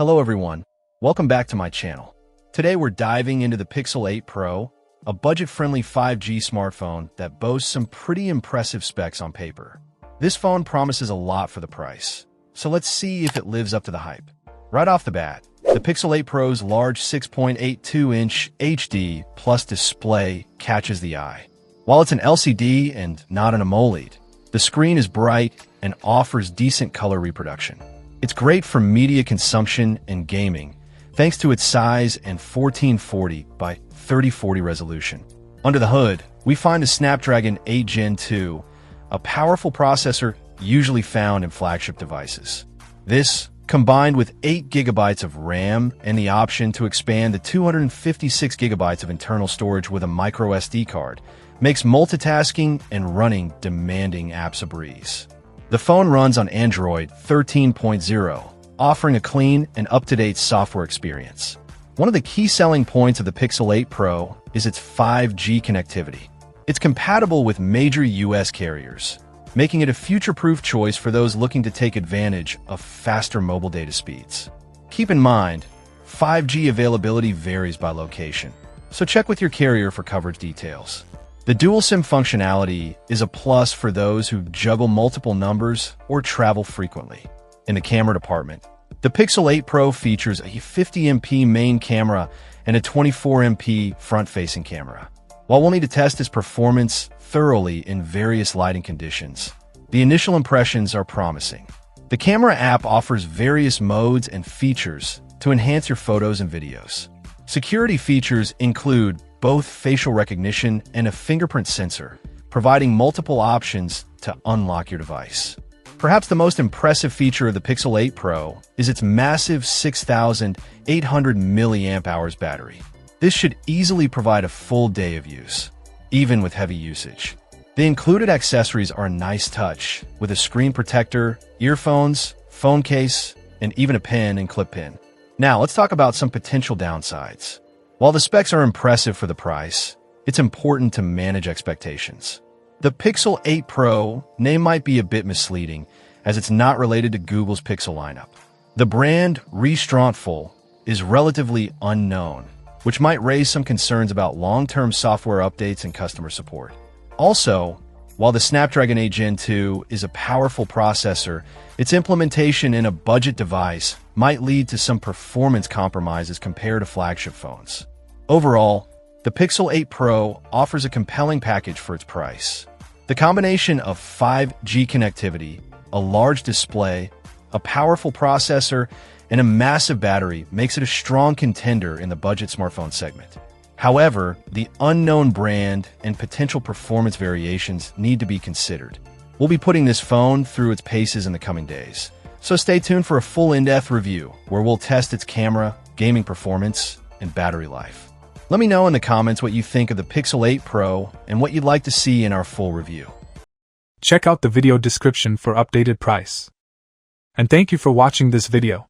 Hello everyone, welcome back to my channel. Today we're diving into the Pixel 8 Pro, a budget-friendly 5G smartphone that boasts some pretty impressive specs on paper. This phone promises a lot for the price, so let's see if it lives up to the hype. Right off the bat, the Pixel 8 Pro's large 6.82-inch HD Plus display catches the eye. While it's an LCD and not an AMOLED, the screen is bright and offers decent color reproduction. It's great for media consumption and gaming, thanks to its size and 1440 by 3040 resolution. Under the hood, we find a Snapdragon 8 Gen 2, a powerful processor usually found in flagship devices. This, combined with 8 GB of RAM and the option to expand to 256 GB of internal storage with a micro SD card, makes multitasking and running demanding apps a breeze. The phone runs on Android 13.0, offering a clean and up-to-date software experience. One of the key selling points of the Pixel 8 Pro is its 5G connectivity. It's compatible with major US carriers, making it a future-proof choice for those looking to take advantage of faster mobile data speeds. Keep in mind, 5G availability varies by location, so check with your carrier for coverage details. The dual SIM functionality is a plus for those who juggle multiple numbers or travel frequently. In the camera department, the Pixel 8 Pro features a 50MP main camera and a 24MP front-facing camera. While we'll need to test its performance thoroughly in various lighting conditions, the initial impressions are promising. The camera app offers various modes and features to enhance your photos and videos. Security features include both facial recognition and a fingerprint sensor, providing multiple options to unlock your device. Perhaps the most impressive feature of the Pixel 8 Pro is its massive 6,800 mAh battery. This should easily provide a full day of use, even with heavy usage. The included accessories are a nice touch, with a screen protector, earphones, phone case, and even a pen and clip pin. Now, let's talk about some potential downsides. While the specs are impressive for the price, it's important to manage expectations. The Pixel 8 Pro name might be a bit misleading, as it's not related to Google's Pixel lineup. The brand Restaurantville is relatively unknown, which might raise some concerns about long-term software updates and customer support. Also, while the Snapdragon 8 Gen 2 is a powerful processor, its implementation in a budget device might lead to some performance compromises compared to flagship phones. Overall, the Pixel 8 Pro offers a compelling package for its price. The combination of 5G connectivity, a large display, a powerful processor, and a massive battery makes it a strong contender in the budget smartphone segment. However, the unknown brand and potential performance variations need to be considered. We'll be putting this phone through its paces in the coming days, so stay tuned for a full in-depth review where we'll test its camera, gaming performance, and battery life. Let me know in the comments what you think of the Pixel 8 Pro and what you'd like to see in our full review. Check out the video description for updated price. And thank you for watching this video.